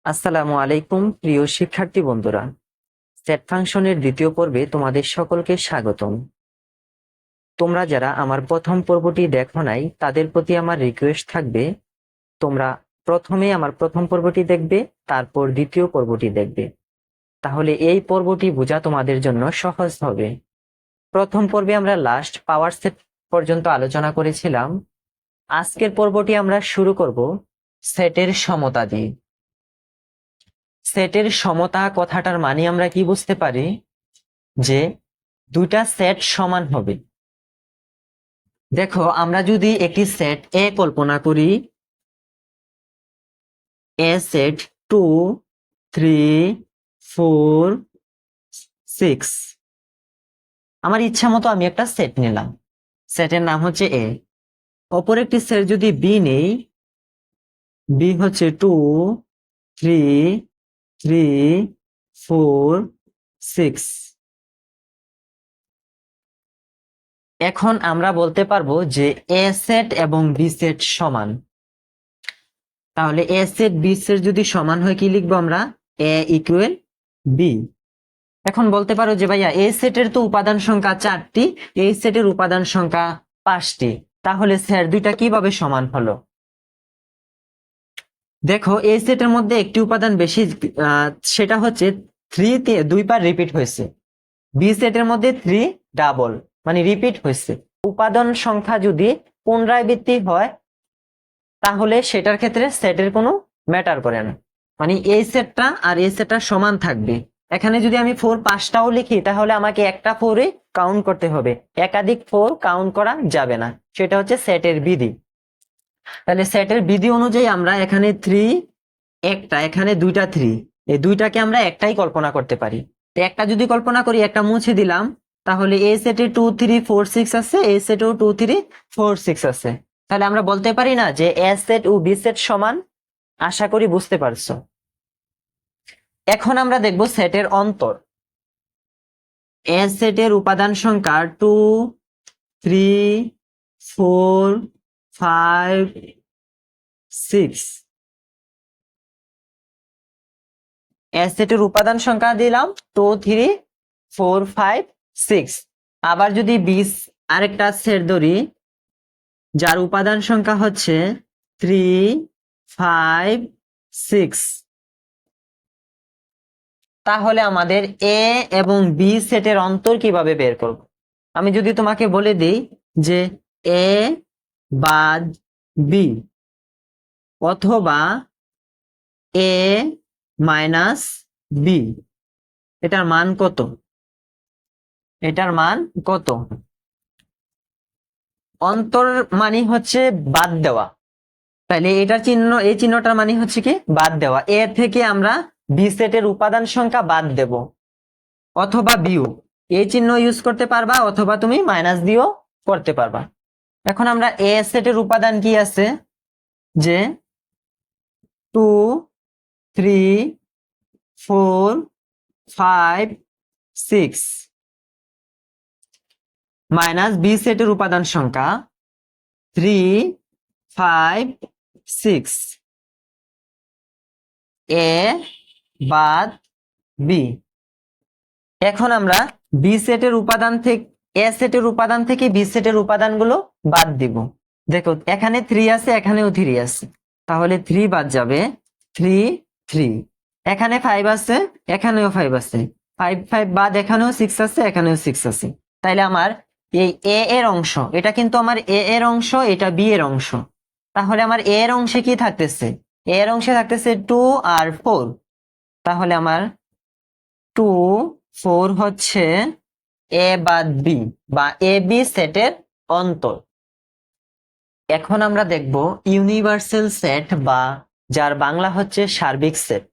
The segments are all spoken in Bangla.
আসসালামু আলাইকুম প্রিয় শিক্ষার্থী বন্ধুরা। সেট ফাংশনের দ্বিতীয় পর্বে তোমাদের সকলকে স্বাগতম। তোমরা যারা আমার প্রথম পর্বটি দেখো নাই তাদের প্রতি আমার রিকোয়েস্ট থাকবে, তোমরা প্রথমে আমার প্রথম পর্বটি দেখবে, তারপর দ্বিতীয় পর্বটি দেখবে। তাহলে এই পর্বটি বোঝা তোমাদের জন্য সহজ হবে। প্রথম পর্বে আমরা লাস্ট পাওয়ার সেট পর্যন্ত আলোচনা করেছিলাম। আজকের পর্বটি আমরা শুরু করব সেটের সমতা দিয়ে। সেটের সমতা কথাটার মানে আমরা কি বুঝতে পারি, যে দুইটা সেট সমান হবে। দেখো, আমরা যদি একটি সেট এ কল্পনা করি, এ সেট 2, 3, 4, 6, আমার ইচ্ছা মতো আমি একটা সেট নিলাম, সেটের নাম হচ্ছে এ। অপর একটি সেট যদি বি নেই, বি হচ্ছে 2, 3, 3, 4, 6। এখন আমরা বলতে পারবো যে এ সেট এবং বি সেট সমান। তাহলে এ সেট বি সেট যদি সমান হয়, কি লিখবো আমরা? এ ইকুয়াল বি। এখন বলতে পারো যে ভাইয়া এ সেটের তো উপাদান সংখ্যা 4টি, এই সেটের উপাদান সংখ্যা 5টি, তাহলে সেট দুইটা কিভাবে সমান হলো? দেখো, এই সেটের মধ্যে একটি উপাদান বেশি, সেটা হচ্ছে 3 দুইবার রিপিট হয়েছে। বি সেটের মধ্যে 3 ডাবল মানে রিপিট হয়েছে। উপাদান সংখ্যা যদি পুনরাবৃত্তি হয় তাহলে সেটার ক্ষেত্রে সেটের কোনো ম্যাটার করে না, মানে এই সেটটা আর এই সেটটা সমান থাকবে। এখানে যদি আমি 4 5টাও লিখি তাহলে আমাকে একটা 4-এ কাউন্ট করতে হবে, একাধিক 4 কাউন্ট করা যাবে না। সেটা হচ্ছে সেটের বিধি। তাহলে সেটের বিধি অনুযায়ী আমরা এখানে 3 একটা, এখানে দুইটা 3, এই দুইটাকে আমরা একটাই কল্পনা করতে পারি। তো একটা যদি কল্পনা করি, একটা মুছে দিলাম, তাহলে এই সেটে 2 3 4 6 আছে, এই সেটেও 2 3 4 6 আছে। তাহলে আমরা বলতে পারি না যে এ সেট ও বি সেট সমান? আশা করি বুঝতে পারছো। এখন আমরা দেখব সেটের অন্তর। এ সেটের উপাদান সংখ্যা 2, 3, 4, 5, 6। এ সেটের উপাদান সংখ্যা দিলাম 2 3 4 5 6। আবার যদি 20 আরেকটা সেট ধরি, যার উপাদান সংখ্যা হচ্ছে 3, 5, 6, তাহলে আমাদের এ এবং বি সেটের অন্তর কিভাবে বের করব? আমি যদি তোমাকে বলে দিই যে এ বাদ বি অথবা এ মাইনাস বি, এটার মান কত? এটার মান কত? অন্তর মানে হচ্ছে বাদ দেওয়া। তাহলে এটার চিহ্ন, এই চিহ্নটার মানে হচ্ছে কি? বাদ দেওয়া। এ থেকে আমরা বি সেটের উপাদান সংখ্যা বাদ দেব, অথবা বিয়োগ। এই চিহ্ন ইউজ করতে পারবা, অথবা তুমি মাইনাস দিয়েও করতে পারবা। এখন আমরা এ সেটের উপাদান কি আছে, যে 2, 3, 4, 5, 6 মাইনাস বি সেটের উপাদান সংখ্যা 3, 5, 6, এ বাদ বি। এখন আমরা বি সেটের উপাদান থেকে, এ সেটের উপাদান থেকে বি সেটের উপাদানগুলো বাদ দিব। দেখো, এখানে 3 আছে, এখানেও 3 আছে, তাহলে 3 বাদ যাবে, 3 3। এখানে 5 আছে, এখানেও 5 আছে, 5 5 বাদ, এখানেও 6 আছে, এখানেও 6 আছে। তাইলে আমার এই এ এর অংশ, এটা কিন্তু আমার এ এর অংশ, এটা বি এর অংশ। তাহলে আমার এ এর অংশে কি থাকতেছে? এ এর অংশে থাকতেছে 2 আর 4। তাহলে আমার 2 4 হচ্ছে এ বাদ বি বা এ বি সেটের অন্তর। এখন আমরা দেখব ইউনিভার্সাল সেট, বা যার বাংলা হচ্ছে সার্বিক সেট।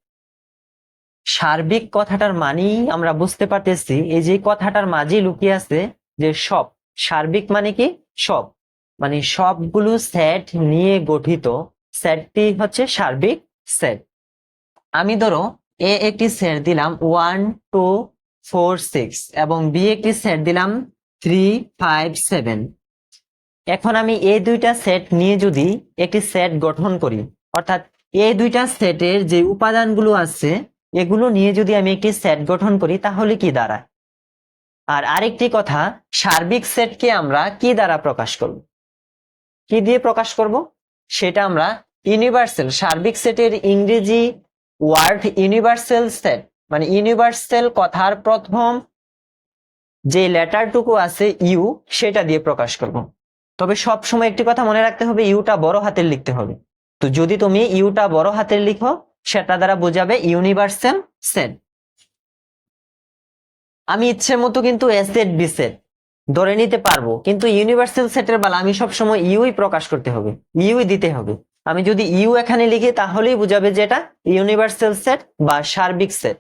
সার্বিক কথাটার মানেই আমরা বুঝতে পারতেছি, এই যে কথাটার মাঝে লুকিয়ে আছে যে সব। সার্বিক মানে কি? সব, মানে সবগুলো সেট নিয়ে গঠিত সেটটি হচ্ছে সার্বিক সেট। আমি ধরো এ একটি সেট দিলাম 1 2 4 6 এবং বি একটি সেট দিলাম 3 5 7। এখন আমি এই দুইটা সেট নিয়ে যদি একটি সেট গঠন করি, অর্থাৎ এই দুইটা সেটের যে উপাদানগুলো আছে এগুলো নিয়ে যদি আমি একটি সেট গঠন করি তাহলে কি দাঁড়ায়? আর আরেকটি কথা, সার্বিক সেটকে আমরা কি দ্বারা প্রকাশ করব? কি দিয়ে প্রকাশ করব? সেটা আমরা ইউনিভার্সাল, সার্বিক সেটের ইংরেজি ওয়ার্ড ইউনিভার্সাল সেট, মানে ইউনিভার্সাল কথার প্রথম যে লেটারটুকু আছে ইউ, সেটা দিয়ে প্রকাশ করব। তবে সব সময় একটি কথা মনে রাখতে হবে, ইউটা বড় হাতের লিখতে হবে। তো যদি তুমি ইউটা বড় হাতের লিখো সেটা দ্বারা বোঝাবে ইউনিভার্সাল সেট। আমি ইচ্ছে মতো কিন্তু এ সেট বি সেট ধরে নিতে পারবো, কিন্তু ইউনিভার্সাল সেটের বেলা আমি সবসময় ইউই প্রকাশ করতে হবে, ইউই দিতে হবে। আমি যদি ইউ এখানে লিখি তাহলেই বোঝাবে যে এটা ইউনিভার্সাল সেট বা সার্বিক সেট।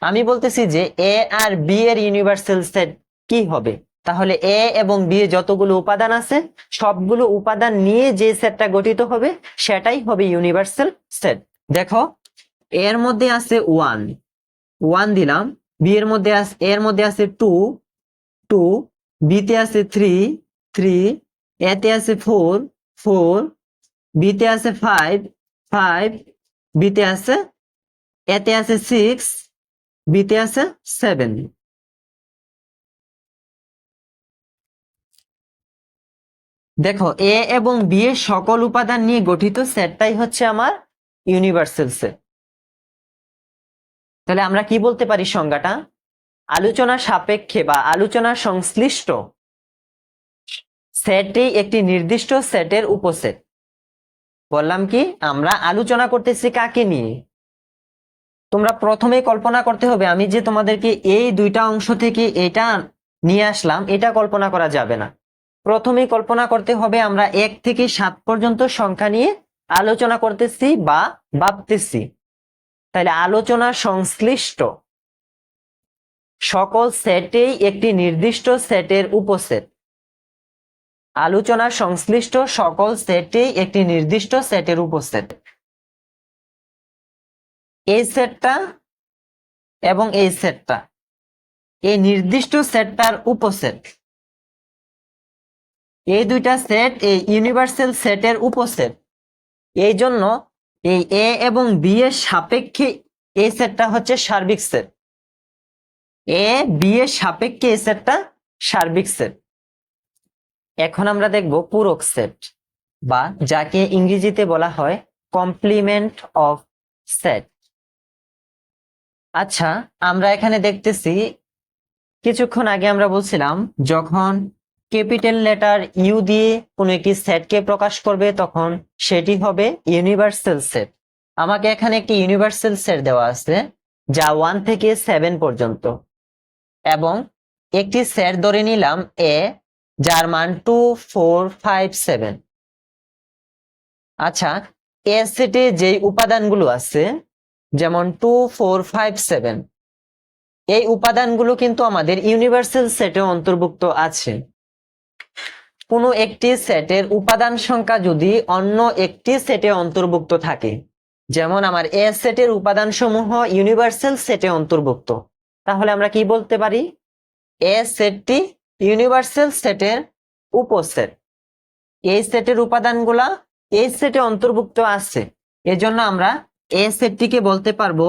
আমি বলতেছি যে এ আর বি এর ইউনিভার্সাল সেট কি হবে? তাহলে এ এবং বি এর যতগুলো উপাদান আছে সবগুলো উপাদান নিয়ে যে সেটটা গঠিত হবে সেটাই হবে ইউনিভার্সাল সেট। দেখো, এর মধ্যে আছে 1 দিলাম, বি এর মধ্যে আছে, এর মধ্যে আছে 2 বি তে আছে 3 এ তে আছে 4 বি তে আছে 5 বি তে আছে, এ তে আছে 6, বি তে আছে 7। দেখো, এ এবং বি এর সকল উপাদান নিয়ে গঠিত সেটটাই হচ্ছে আমার ইউনিভার্সাল সেট। তাহলে আমরা কি বলতে পারি সংজ্ঞাটা? আলোচনা সাপেক্ষে বা আলোচনা সংশ্লিষ্ট সেটই একটি নির্দিষ্ট সেটের উপসেট। বললাম কি, আমরা আলোচনা করতেছি কাকে নিয়ে? তোমরা প্রথমেই কল্পনা করতে হবে, আমি যে তোমাদেরকে এই দুইটা অংশ থেকে এটা নিয়ে আসলাম এটা কল্পনা করা যাবে না। প্রথমেই কল্পনা করতে হবে আমরা 1 থেকে 7 পর্যন্ত সংখ্যা নিয়ে আলোচনা করতেছি বা ভাবতেছি। তাহলে আলোচনা সংশ্লিষ্ট সকল সেটেই একটি নির্দিষ্ট সেটের উপসেট। আলোচনা সংশ্লিষ্ট সকল সেটেই একটি নির্দিষ্ট সেটের উপসেট। এই সেটটা এবং এই সেটটা এই নির্দিষ্ট সেটটার উপসেট। এই দুইটা সেট এই ইউনিভার্সাল সেটের উপসেট। এই জন্য এই এ এবং বি এর সাপেক্ষে এই সেটটা হচ্ছে সার্বিক সেট। এ বি এর সাপেক্ষে এই সেটটা সার্বিক সেট। এখন আমরা দেখব পূরক সেট, বা যাকে ইংরেজিতে বলা হয় কমপ্লিমেন্ট অফ সেট। আচ্ছা, আমরা এখানে দেখতেছি কিছুক্ষণ আগে আমরা বলছিলাম যখন ক্যাপিটাল লেটার ইউ দিয়ে কোনো একটি সেটকে প্রকাশ করবে তখন সেটি হবে ইউনিভার্সাল সেট। আমাকে এখানে একটি ইউনিভার্সাল সেট দেওয়া আছে যা 1 থেকে 7 পর্যন্ত, এবং একটি সেট ধরে নিলাম এ যার মান 2 4 5 7। আচ্ছা, এ সেটে যেই উপাদানগুলো আছে যেমন 2 4 5 7, এই উপাদানগুলো কিন্তু আমাদের ইউনিভার্সাল সেটে অন্তর্ভুক্ত আছে। কোনো একটি সেটের উপাদান সংখ্যা যদি অন্য একটি সেটে অন্তর্ভুক্ত থাকে, যেমন আমার এ সেটের উপাদান সমূহ ইউনিভার্সাল সেটে অন্তর্ভুক্ত, তাহলে আমরা কি বলতে পারি? এ সেটটি ইউনিভার্সাল সেটের উপসেট। এই সেটের উপাদানগুলা এই সেটে অন্তর্ভুক্ত আছে, এজন্য আমরা এ সেটটিকে বলতে পারবো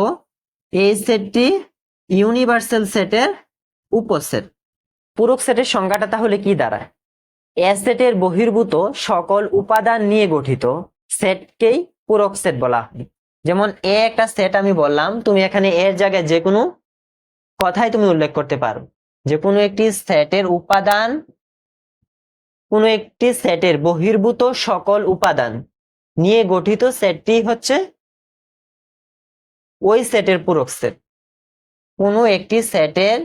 এই সেটটি ইউনিভার্সাল সেটের উপসেট। পূরক সেটের সংজ্ঞাটা তাহলে কি দাঁড়ায়? এ সেটের বহির্ভূত সকল উপাদান নিয়ে গঠিত সেটকেই পূরক সেট বলা হয়। যেমন এ একটা সেট আমি বললাম, তুমি এখানে এর জায়গায় যে কোনো কথাই তুমি উল্লেখ করতে পারো, যে কোনো একটি সেটের উপাদান, কোনো একটি সেটের বহির্ভূত সকল উপাদান নিয়ে গঠিত সেটটি হচ্ছে ওই সেটের পূরক সেট। কোনো একটি সেটের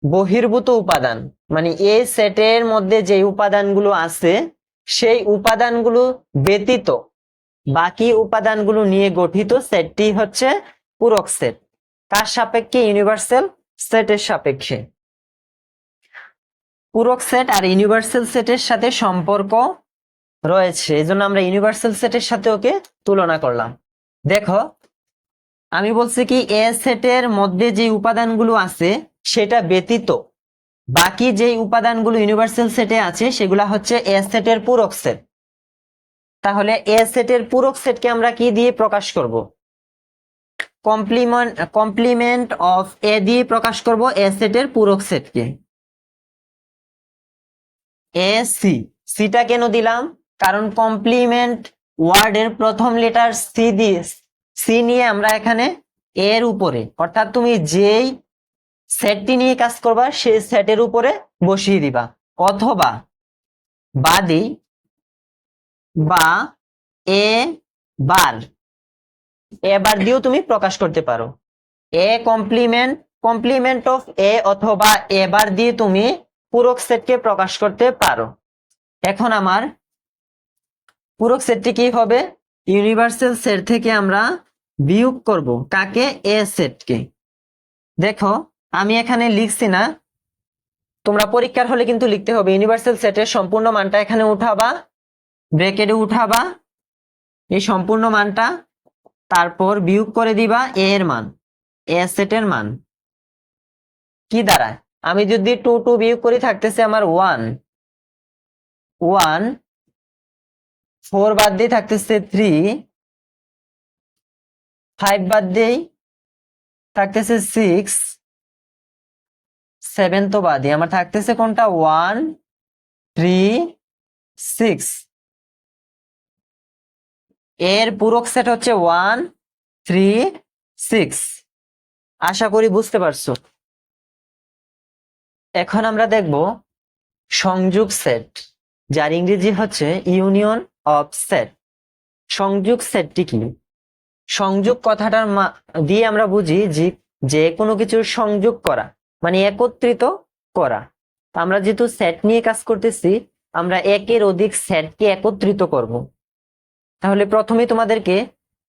বহির্ভূত উপাদান মানে এই সেটের মধ্যে যে উপাদানগুলো আছে সেই উপাদানগুলো ব্যতীত বাকি উপাদানগুলো নিয়ে গঠিত সেটটি হচ্ছে পূরক সেট। কার সাপেক্ষে? ইউনিভার্সাল সেটের সাপেক্ষে। পূরক সেট আর ইউনিভার্সাল সেটের সাথে সম্পর্ক রয়েছে, এজন্য আমরা ইউনিভার্সাল সেটের সাথে ওকে তুলনা করলাম। দেখো, আমি বলছি কি এ সেটের মধ্যে যে উপাদানগুলো আছে সেটা ব্যতীত বাকি যে উপাদানগুলো ইউনিভার্সাল সেটে আছে সেগুলা হচ্ছে এ সেটের পূরক সেট। তাহলে এ সেটের পূরক সেটকে আমরা কি দিয়ে প্রকাশ করব? কমপ্লিমেন্ট অফ এ দিয়ে প্রকাশ করব এ সেটের পূরক সেটকে। এ সি, সিটা কেন দিলাম? কারণ কমপ্লিমেন্ট ওয়ার্ডের প্রথম লেটার সি নিয়ে আমরা এখানে এর উপরে, অর্থাৎ তুমি যেই সেটটি নিয়ে কাজ করবা সেই সেটের উপরে বসিয়ে দিবা, অথবা বাদি বা এ বার দিয়েও তুমি প্রকাশ করতে পারো। এ কমপ্লিমেন্ট অফ এ অথবা এ বার দিয়ে তুমি পূরক সেটকে প্রকাশ করতে পারো। এখন আমার পূরক সেটটি কি হবে? ইউনিভার্সাল সেট থেকে আমরা বিয়োগ করব কাকে? এ সেটকে। দেখো আমি এখানে লিখছি না, তোমরা পরীক্ষার হলে কিন্তু লিখতে হবে। ইউনিভার্সাল সেটের সম্পূর্ণ মানটা এখানে উঠাবা, ব্র্যাকেটে উঠাবা এই সম্পূর্ণ মানটা, তারপর বিয়োগ করে দিবা এ এর মান, এ সেটের মান। কি দাঁড়ায়? আমি যদি 2 বিয়োগ করি থাকতেছে আমার 1, 4 বাদ দিয়ে থাকতেছে 3, 5 বাদ দিয়ে থাকতেছে 6, 7 তো বাদই, আমার থাকতেছে কোনটা? 1, 3, 6। এর পূরক সেট হচ্ছে 1, 3, 6। আশা করি বুঝতে পারছো। এখন আমরা দেখব সংযোগ সেট, যার ইংরেজি হচ্ছে ইউনিয়ন অফ সেট। সংযোগ সেটটি কি? সংযোগ কথাটার দিয়ে আমরা বুঝি যে কোনো কিছুর সংযোগ করা, মানে একত্রিত করা। আমরা যেহেতু সেট নিয়ে কাজ করতেছি, আমরা একের অধিক সেটকে একত্রিত করব। তাহলে প্রথমে তোমাদেরকে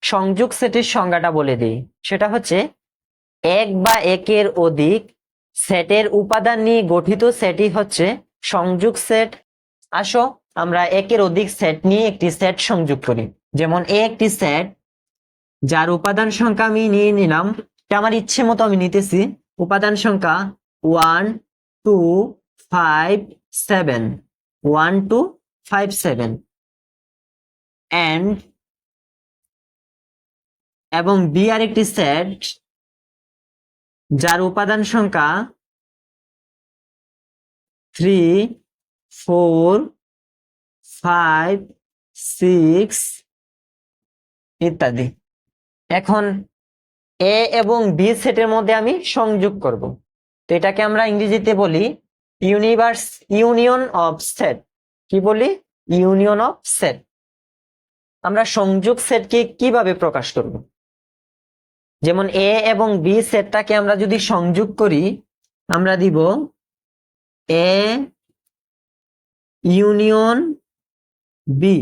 সংযোগ সেটের সংজ্ঞাটা বলে দিই। সেটা হচ্ছে এক বা একের অধিক সেটের উপাদান নিয়ে গঠিত সেটই হচ্ছে সংযোগ সেট। আসো আমরা একের অধিক সেট নিয়ে একটি সেট সংযোগ করি। যেমন একটি সেট যার উপাদান সংখ্যা আমি নিয়ে নিলাম, আমার ইচ্ছে মতো আমি নিতেছি। উপাদান সংখ্যা 1, 2, 5, 7, 1, 2, 5, 7 এবং বি আরেকটি সেট যার উপাদান সংখ্যা 3, 4, 5, 6 ইত্যাদি। এখন এ এবং বি সেটের মধ্যে আমি সংযোগ করব, তো এটাকে আমরা ইংরেজিতে বলি ইউনিয়ন অফ সেট। কি বলি? Union of set. আমরা সংযোগ সেটকে কিভাবে প্রকাশ করব? যেমন এ এবং বি সেটটাকে আমরা যদি সংযোগ করি, আমরা দিব A union B,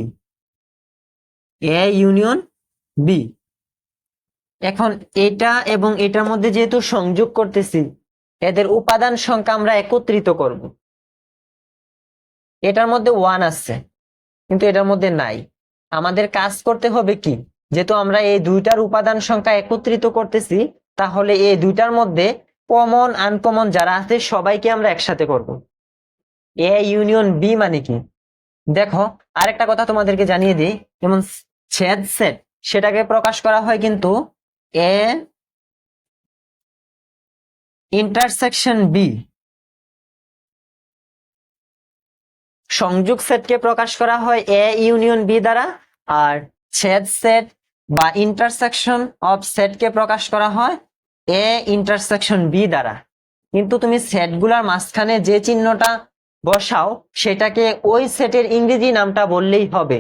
A union B. এখন এটা এবং এটার মধ্যে যেহেতু সংযোগ করতেছি, এদের উপাদান সংখ্যা আমরা একত্রিত করব। এটার মধ্যে 1 আছে কিন্তু এটার মধ্যে নাই। আমাদের কাজ করতে হবে কি, যেহেতু আমরা এই দুইটার উপাদান সংখ্যা একত্রিত করতেছি, তাহলে এই দুইটার মধ্যে কমন আনকমন যারা আছে সবাইকে আমরা একসাথে করব। এ ইউনিয়ন বি মানে কি? দেখো আরেকটা কথা তোমাদেরকে জানিয়ে দিই, যেমন ছেদ সেট সেটাকে প্রকাশ করা হয় কিন্তু এ ইন্টারসেকশন বি। সংযোগ সেটকে প্রকাশ করা হয় এ ইউনিয়ন বি দ্বারা, আর ছেদ সেট বা ইন্টারসেকশন অফ সেটকে প্রকাশ করা হয় এ ইন্টারসেকশন বি দ্বারা। কিন্তু তুমি সেটগুলোর মাঝখানে যে চিহ্নটা বসাও সেটাকে ওই সেটের ইংরেজি নামটা বললেই হবে।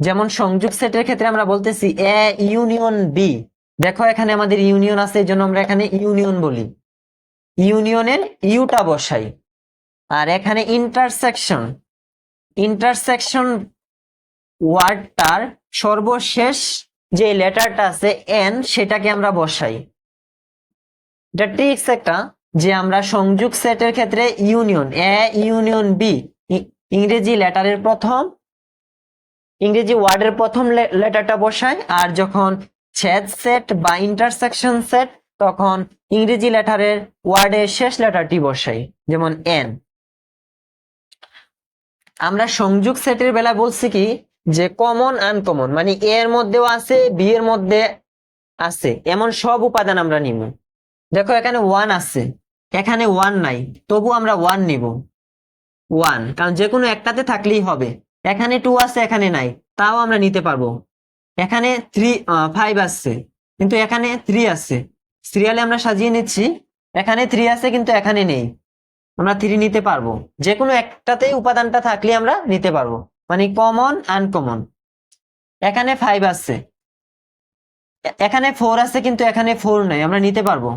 যেমন সংযোগ সেটের ক্ষেত্রে আমরা বলতেছি এ ইউনিয়ন বি। দেখো এখানে আমাদের ইউনিয়ন আছে, এই জন্য আমরা এখানে ইউনিয়ন বলি, ইউনিয়নের ইউটা বসাই। আর এখানে ইন্টারসেকশন ওয়ার্ডটার সর্বশেষ যে লেটারটা আছে এন, সেটাকে আমরা বসাই। এটা ট্রিক্স একটা, যে আমরা সংযোগ সেটের ক্ষেত্রে ইউনিয়ন এ ইউনিয়ন বি ইংরেজি ওয়ার্ডের প্রথম লেটারটা বসাই, আর যখন ছেদ সেট বা ইন্টারসেকশন সেট তখন ইংরেজি লেটারের ওয়ার্ডের শেষ লেটারটি বসাই, যেমন এন। আমরা সংযোগ সেটের বেলা বলছি কি, যে কমন আনকমন, মানে এ এর মধ্যেও আছে, বি এর মধ্যে আছে, এমন সব উপাদান আমরা নিব। দেখো এখানে 1 আছে, এখানে 1 নাই, তবু আমরা 1 নিব, 1, কারণ যে কোনো একটাতে থাকলেই হবে। এখানে 2 আছে, এখানে নাই, তাও আমরা নিতে পারবো। এখানে 5 আছে, কিন্তু এখানে 3 আছে, সিরিয়ালে আমরা সাজিয়ে নিচ্ছি। এখানে 3 আছে কিন্তু এখানে নেই, আমরা 3 নিতে পারবো। যে কোনো একটাতেই উপাদানটা থাকলে আমরা নিতে পারবো, মানে কমন আনকমন। এখানে 5 আছে, এখানে 4 আছে, কিন্তু এখানে 4 নাই, আমরা নিতে পারবো।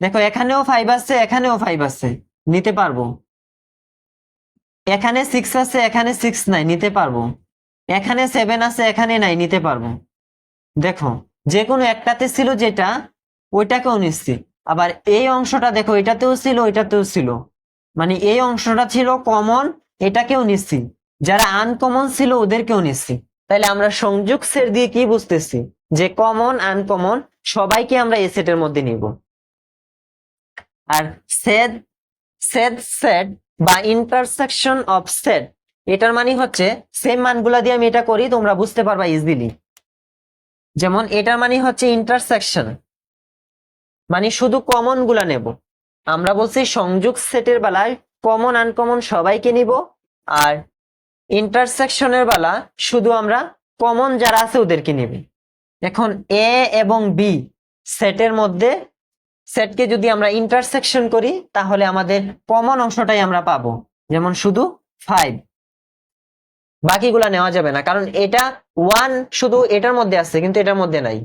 দেখো এখানেও 5 আছে, এখানেও 5 আছে, নিতে পারবো। এখানে 6 আছে, এখানে 6 নাই, নিতে পারবো। এখানে 7 আছে, এখানে নাই, নিতে পারবো। দেখো যে কোনো একটাতে ছিল যেটা, ওইটাকেও নিচ্ছি। আবার এই অংশটা দেখো, এটাতেও ছিল, ওইটাতেও ছিল, মানে এই অংশটা ছিল কমন, এটাকেও নিচ্ছি। যারা আনকমন ছিল ওদেরকেও নিচ্ছি। তাহলে আমরা সংযোগ সেট দিয়ে কি বুঝতেছি, যে কমন আনকমন সবাইকে আমরা এই সেটের মধ্যে নিব। আর সেট সেট সেট বা ইন্টারসেকশন অফ সেট, এটার মানে হচ্ছে সেম মানগুলা দিয়ে আমি এটা করি, তোমরা বুঝতে পারবা ইজিলি। যেমন এটার মানে হচ্ছে ইন্টারসেকশন, মানে শুধু কমন গুলা নেব। আমরা বলছি সংযোগ সেটের বেলায় কমন আনকমন সবাইকে নিব, আর ইন্টারসেকশনের বেলা শুধু আমরা কমন যারা আছে ওদেরকে নিব। এখন এ এবং বি সেটের মধ্যে, সেটকে যদি আমরা ইন্টারসেকশন করি তাহলে আমাদের কমন অংশটাই আমরা পাবো, যেমন শুধু 5, বাকিগুলা নেওয়া যাবে না, কারণ এটা 1 শুধু এটার মধ্যে আছে কিন্তু এটার মধ্যে নাই,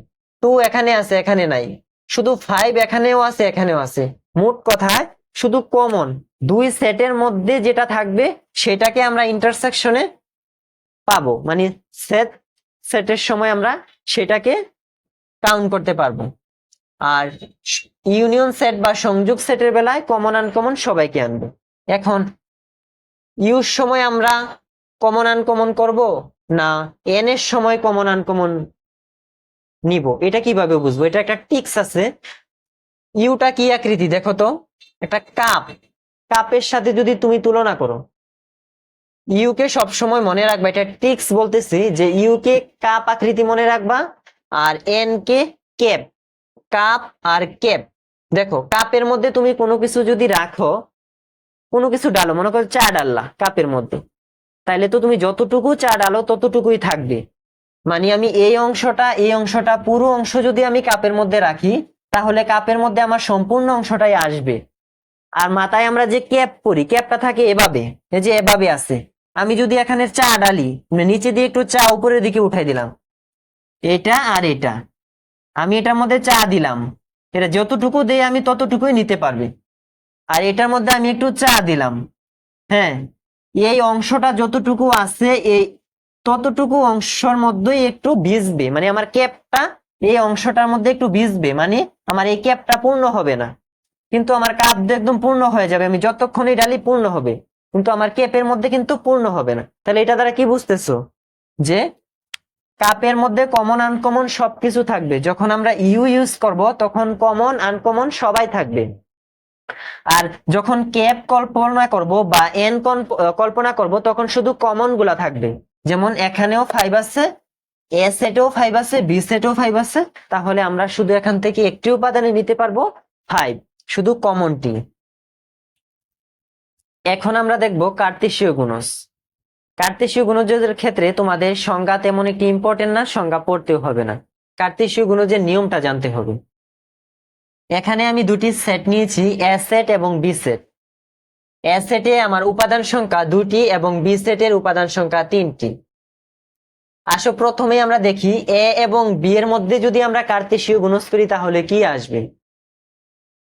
2 এখানে আছে, এখানে নাই, শুধু 5 এখানেও আছে, এখানেও আছে। মোট কথায় শুধু কমন দুই সেটের মধ্যে যেটা থাকবে সেটাকে আমরা ইন্টারসেকশনে পাবো, মানে সেটের সময় আমরা সেটাকে কাউন্ট করতে পারবো। আর ইউনিয়ন সেট বা সংযোগ সেটের বেলায় কমন আনকমন সবাইকে আনবো। এখন ইউর সময় আমরা কমন আনকমন করব না এন এর সময় কমন আনকমন নিব, এটা কিভাবে বুঝবো? এটা একটা টিক্স আছে। ইউটা কি আকৃতি দেখো তো, একটা কাপ, কাপের সাথে যদি তুমি তুলনা করো, ইউকে সবসময় মনে রাখবা, এটা টিক্স বলতেছি, যে ইউকে কাপ আকৃতি মনে রাখবা, আর এন কে ক্যাপ, কাপ আর ক্যাপ। দেখো কাপের মধ্যে তুমি কোনো কিছু যদি রাখো, কোনো কিছু ডালো, মনে করো চা ডাললা কাপের মধ্যে, তাইলে তো তুমি যতটুকু চা ডালো ততটুকুই থাকবে। মানে আমি এই অংশটা পুরো অংশ যদি আমি কাপের মধ্যে রাখি, তাহলে কাপের মধ্যে আমার সম্পূর্ণ অংশটাই আসবে। আর মাথায় আমরা যে ক্যাপ পরি, ক্যাপটা থাকে এভাবে, এই যে এভাবে আছে। আমি যদি এখানে চা ডালি, মানে নিচে দিয়ে একটু চা উপরের দিকে উঠাই দিলাম, এটা আর এটা, আমি এটার মধ্যে চা দিলাম, এটা যতটুকু দেয় আমি ততটুকুই নিতে পারবে। আর এটার মধ্যে আমি একটু চা দিলাম, হ্যাঁ, এই অংশটা যতটুকু আছে এই ততটুকু অংশের মধ্যেই একটু ভিজবে, মানে আমার ক্যাপটা এই অংশটার মধ্যে একটু ভিজবে, মানে আমার এই ক্যাপটা পূর্ণ হবে না। কিন্তু আমার কাপ একদম পূর্ণ হয়ে যাবে, আমি যতক্ষণই ডালি পূর্ণ হবে, কিন্তু আমার ক্যাপের মধ্যে কিন্তু পূর্ণ হবে না। তাহলে এটা দ্বারা কি বুঝতেছো, যে কাপের মধ্যে কমন আনকমন সবকিছু থাকবে, যখন আমরা ইউজ করব তখন কমন আনকমন সবাই থাকবে। আর যখন ক্যাপ কল্পনা করব বা এন কল্পনা করব তখন শুধু কমন গুলা থাকবে। যেমন এখানেও 5 আছে, এ সেটেও 5 আছে, বি সেটেও 5 আছে, তাহলে আমরা শুধু এখান থেকে একটি উপাদানে নিতে পারবো 5, শুধু কমনটি। এখন আমরা দেখব কার্তেশীয় গুণজ। কার্তেশীয় গুণজের ক্ষেত্রে তোমাদের সংজ্ঞা তেমন একটি ইম্পর্টেন্ট না, সংজ্ঞা পড়তেও হবে না, কার্তেশীয় গুণজের নিয়মটা জানতে হবে। এখানে আমি দুটি সেট নিয়েছি, এ সেট এবং বি সেট। এ সেটে আমার উপাদান সংখ্যা 2টি এবং বি সেটের উপাদান সংখ্যা 3টি। আসো প্রথমে আমরা দেখি এ এবং বি এর মধ্যে যদি আমরা কার্তেশীয় গুণজ করি তাহলে কি আসবে।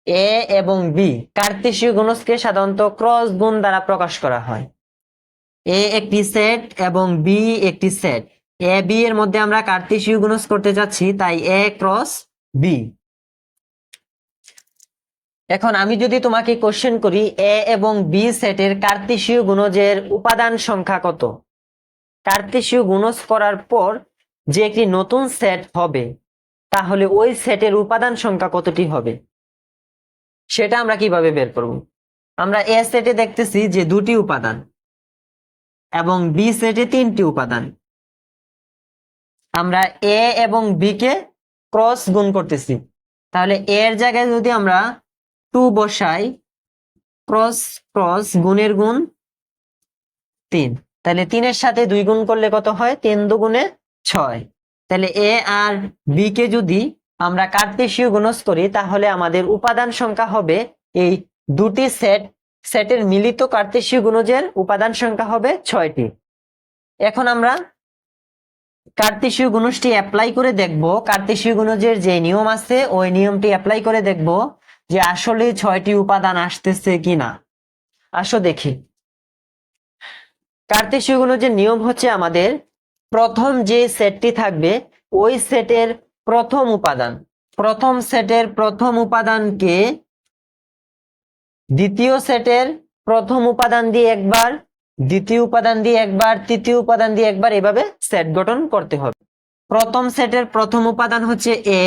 এ এবং বি কার্তেশীয় গুণজকে সাধারণত ক্রস গুণ দ্বারা প্রকাশ করা হয়। এ একটি সেট এবং বি একটি সেট, এ বি এর মধ্যে আমরা কার্তেশীয় গুণজ করতে যাচ্ছি, তাই এ ক্রস বি। এখন আমি যদি তোমাকে কোশ্চেন করি এ এবং বি সেটের কার্তেশীয় গুণজের উপাদান সংখ্যা কত, কার্তেশীয় গুণজ করার পর যে একটি নতুন সেট হবে, তাহলে ওই সেটের উপাদান সংখ্যা কতটি হবে, সেটা আমরা কিভাবে বের করব। আমরা এ সেটে দেখতেছি যে 2টি উপাদান এবং বি সেটে 3টি উপাদান, আমরা এ এবং বি কে ক্রস গুণ করতেছি, তাহলে এর জায়গায় যদি আমরা 2 বসাই, ক্রস ক্রস গুণের গুণ 3, তাহলে 3-এর সাথে 2 গুণ করলে কত হয়? 3 দুগুণে 6। তাহলে এ আর বি কে যদি আমরা কার্তেশীয় গুণজ করি তাহলে আমাদের উপাদান সংখ্যা হবে, এই দুটি সেটের মিলিত কার্তেশীয় গুণজের উপাদান সংখ্যা হবে 6টি। এখন আমরা কার্তেশীয় গুণজটি অ্যাপ্লাই করে দেখব, কার্তেশীয় গুণজের যে নিয়ম আছে ওই নিয়মটি অ্যাপ্লাই করে দেখব যে আসলে 6টি উপাদান আসতেছে কিনা। আসো দেখি। কার্তেশীয় গুণজের নিয়ম হচ্ছে আমাদের প্রথম যে সেটটি থাকবে ওই সেটের প্রথম উপাদান, প্রথম সেটের প্রথম উপাদানকে দ্বিতীয় সেটের প্রথম উপাদান দিয়ে একবার, দ্বিতীয় উপাদান দিয়ে একবার, তৃতীয় উপাদান দিয়ে একবার, এভাবে সেট গঠন করতে হবে। প্রথম সেটের প্রথম উপাদান হচ্ছে এ,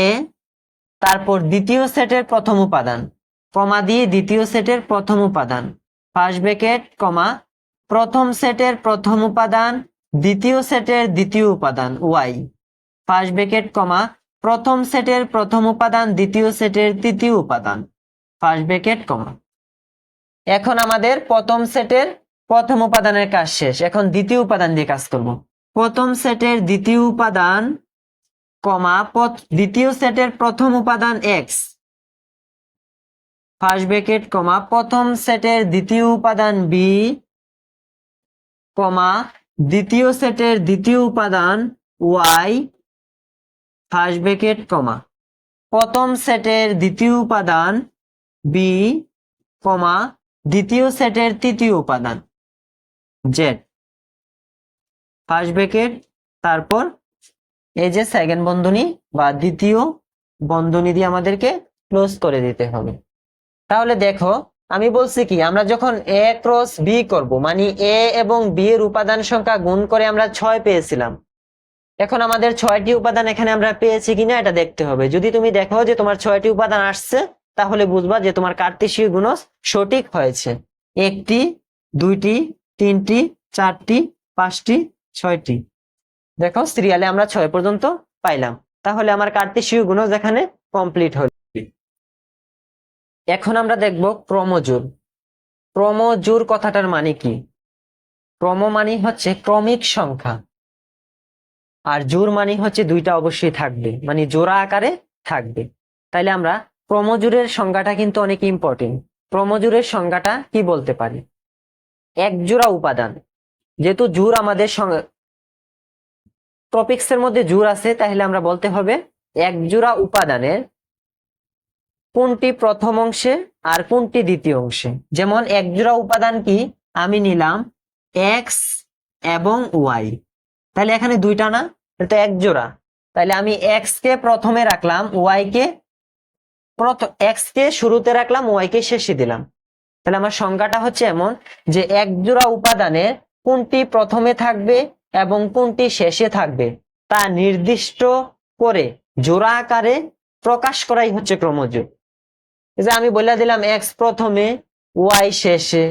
তারপর দ্বিতীয় সেটের প্রথম উপাদান, কমা দিয়ে দ্বিতীয় সেটের প্রথম উপাদান, ফার্স্ট ব্র্যাকেট, কমা, প্রথম সেটের প্রথম উপাদান দ্বিতীয় সেটের দ্বিতীয় উপাদান ওয়াই, ফার্স্ট ব্র্যাকেট, কমা, প্রথম সেটের প্রথম উপাদান দ্বিতীয় সেটের তৃতীয় উপাদান, ফার্স্ট ব্র্যাকেট, কমা। এখন আমাদের প্রথম সেটের প্রথম উপাদানের কাজ শেষ, এখন দ্বিতীয় উপাদান দিয়ে কাজ করব। প্রথম সেটের দ্বিতীয় উপাদান, কমা, দ্বিতীয় সেটের প্রথম উপাদান এক্স, ফার্স্ট ব্র্যাকেট, কমা, প্রথম সেটের দ্বিতীয় উপাদান বি, কমা, দ্বিতীয় সেটের দ্বিতীয় উপাদান ওয়াই, ফার্স্ট ব্র্যাকেট, কমা, প্রথম সেটের দ্বিতীয় উপাদান বি, কমা, দ্বিতীয় সেটের তৃতীয় উপাদান জেড, ফার্স্ট ব্র্যাকেট, তারপর এই যে সেকেন্ড বন্ধনী বা দ্বিতীয় বন্ধনী দিয়ে আমাদেরকে ক্লোজ করে দিতে হবে। তাহলে দেখো আমি বলছি কি, আমরা যখন এ ক্রস বি করব, মানে এ এবং বি এর উপাদান সংখ্যা গুণ করে আমরা 6 পেয়েছিলাম। এখন আমাদের 6টি উপাদান এখানে আমরা পেয়েছি কিনা এটা দেখতে হবে। যদি তুমি দেখো যে তোমার 6টি উপাদান আসছে তাহলে বুঝবা যে তোমার কার্তেশীয় গুণজ সঠিক হয়েছে। 1টি, 2টি, 3টি, 4টি, 5টি, 6টি। দেখো সিরিয়ালে আমরা 6 পর্যন্ত পাইলাম, তাহলে আমার কার্তেশীয় গুণজ এখানে কমপ্লিট হল। এখন আমরা দেখব ক্রমজোড়। ক্রমজোড় কথাটার মানে কি? ক্রম মানে হচ্ছে ক্রমিক সংখ্যা, আর জোড় মানে হচ্ছে দুইটা অবশ্যই থাকবে, মানে জোড়া আকারে থাকবে। তাইলে আমরা ক্রমজোড়ের সংজ্ঞাটা কিন্তু অনেক ইম্পর্টেন্ট। ক্রমজোড়ের সংজ্ঞাটা কি বলতে পারি? এক জোড়া উপাদান, যেহেতু জোড় আমাদের টপিক্সের মধ্যে জোড় আছে, তাহলে আমরা বলতে হবে এক জোড়া উপাদানের কোনটি প্রথম অংশে আর কোনটি দ্বিতীয় অংশে। যেমন এক জোড়া উপাদান কি, আমি নিলাম এক্স এবং ওয়াই, তাহলে এখানে দুইটা না, এটা এক জোড়া। তাহলে আমি এক্স কে প্রথমে রাখলাম, ওয়াই কে এক্স কে শুরুতে রাখলাম, ওয়াই কে শেষে দিলাম। তাহলে আমার সংজ্ঞাটা হচ্ছে এমন যে এক জোড়া উপাদানের কোনটি প্রথমে থাকবে এবং কোনটি শেষে থাকবে তা নির্দিষ্ট করে জোড়া আকারে প্রকাশ করাই হচ্ছে ক্রমজোড়। যে আমি বলে দিলাম এক্স প্রথমে ওয়াই শেষে,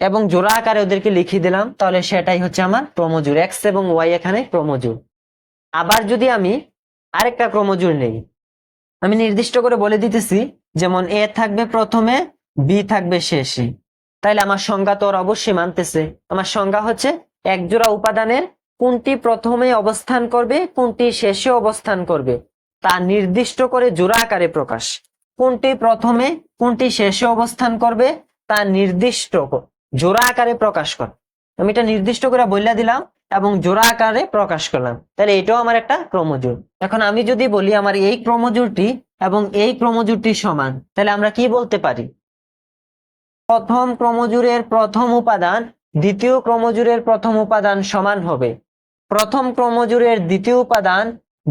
এবং জোড়া আকারে ওদেরকে লিখে দিলাম, তাহলে সেটাই হচ্ছে আমার ক্রমজোড়। এক্স এবং ওয়াই এখানে ক্রমজোড়। আবার যদি আমি আরেকটা ক্রমজোড় নেই, আমি নির্দিষ্ট করে বলে দিতেছি, যেমন এ থাকবে প্রথমে, বি থাকবে শেষে, তাইলে আমার সংজ্ঞা তো ওর অবশ্যই মানতেছে। আমার সংজ্ঞা হচ্ছে এক জোড়া উপাদানের কোনটি প্রথমে অবস্থান করবে কোনটি শেষে অবস্থান করবে তা নির্দিষ্ট করে জোড়া আকারে প্রকাশ। কোনটি প্রথমে কোনটি শেষে অবস্থান করবে তা নির্দিষ্ট জোড়া আকারে প্রকাশ কর। আমি এটা নির্দিষ্ট করে বলে দিলাম এবং জোড়া আকারে প্রকাশ করলাম, তাহলে এটাও আমার একটা ক্রমজোড়। এখন আমি যদি বলি আমার এই ক্রমজোড়টি এবং এই ক্রমজোড়টি সমান, তাহলে আমরা কি বলতে পারি? প্রথম ক্রমজোড়ের প্রথম উপাদান দ্বিতীয় ক্রমজোড়ের প্রথম উপাদান সমান হবে, প্রথম ক্রমজোড়ের দ্বিতীয় উপাদান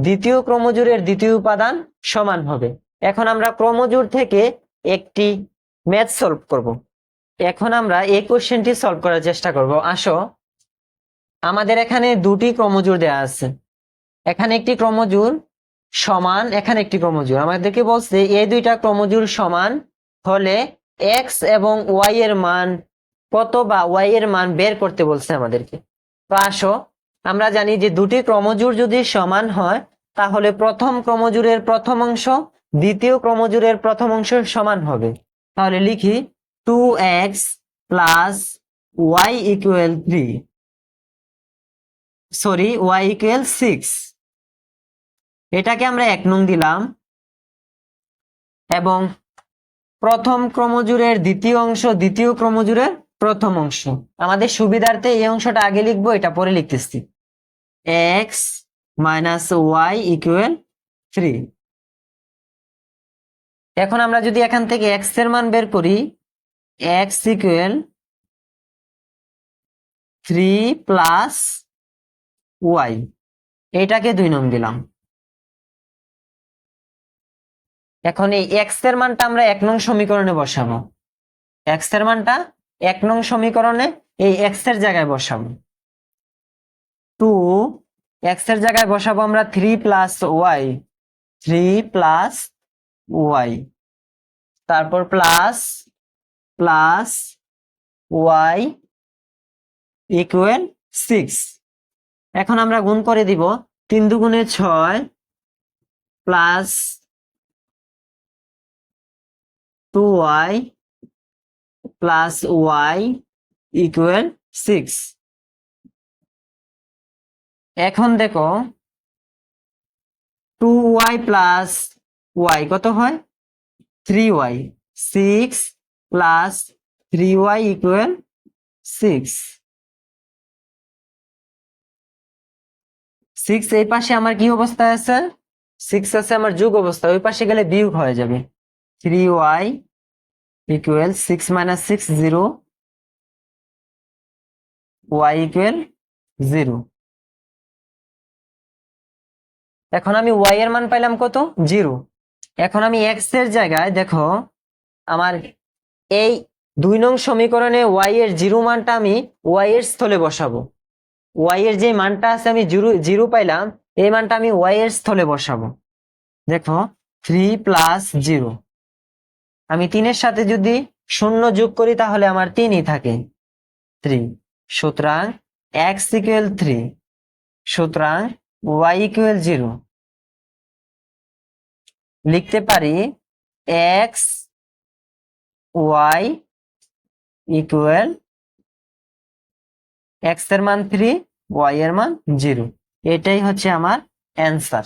দ্বিতীয় ক্রমজোড়ের দ্বিতীয় উপাদান সমান হবে। এখন আমরা ক্রমজোড় থেকে একটি ম্যাথ সলভ করব। এখন আমরা এই কোশ্চেনটি সলভ করার চেষ্টা করব। আসো, আমাদের এখানে দুটি ক্রমজোড় দেওয়া আছে, এখানে একটি ক্রমজোড় সমান, এখানে একটি ক্রমজোড়। আমাদেরকে বলছে এই দুইটা ক্রমজোড় সমান হলে এক্স এবং ওয়াই এর মান কত, বা ওয়াই এর মান বের করতে বলছে আমাদেরকে। তো আসো আমরা জানি যে দুটি ক্রমজোড় যদি সমান হয় তাহলে প্রথম ক্রমজোড়ের প্রথম অংশ দ্বিতীয় ক্রমজোড়ের প্রথম অংশ সমান হবে। তাহলে লিখি 2x plus y equal 3, sorry y equal 6। এটাকে আমরা 1 নং দিলাম এবং প্রথম ক্রমজোড়ের দ্বিতীয় অংশ দ্বিতীয় ক্রমজোড়ের প্রথম অংশ। আমাদের সুবিধার্থে এই অংশটা আগে লিখবো, এটা পরে লিখতেছি। x minus y equal 3। এখন আমরা যদি এখান থেকে x এর মান বের করি, x ইকুয়াল 3 প্লাস y, এটাকে 2 নং দিলাম। এখন এই x এর মানটা আমরা 1 নং সমীকরণে বসাবো। x এর মানটা 1 নং সমীকরণে এই x এর জায়গায় বসাবো। 2 x এর জায়গায় বসাবো আমরা 3 প্লাস y, 3 প্লাস y, তারপর প্লাস প্লাস y ইকুয়াল 6। এখন আমরা গুণ করে দিব, 3 দুগুণে 6 plus 2y plus y equal 6। এখন দেখো 2y প্লাস y কত হয়? 3y, 6 plus 3y equal 6। 6 এই পাশে আমার কি অবস্থায় আছে? 6 আছে আমার যোগ অবস্থা, ওই পাশে গেলে বিয়োগ হয়ে যাবে। 3y equal 6 minus 6 0, y equal 0। এখন আমি y এর মান পাইলাম কত? 0। এখন আমি x এর জায়গায় দেখো আমার এই 2 নং সমীকরণে y এর 0 মানটা আমি y এর স্থলে বসাবো। y এর যে মানটা আছে আমি 0 পাইলাম, এই মানটা আমি y এর স্থলে বসাবো। দেখো 3 প্লাস 0, আমি 3 এর সাথে যদি 0 যোগ করি তাহলে আমার 3ই থাকে, 3। সুতরাং x ইকুয়াল 3, সুতরাং y ইকুয়াল 0। লিখতে পারি x y ইকুয়াল x এর মান 3, y এর মান 0। এটাই হচ্ছে আমার অ্যান্সার।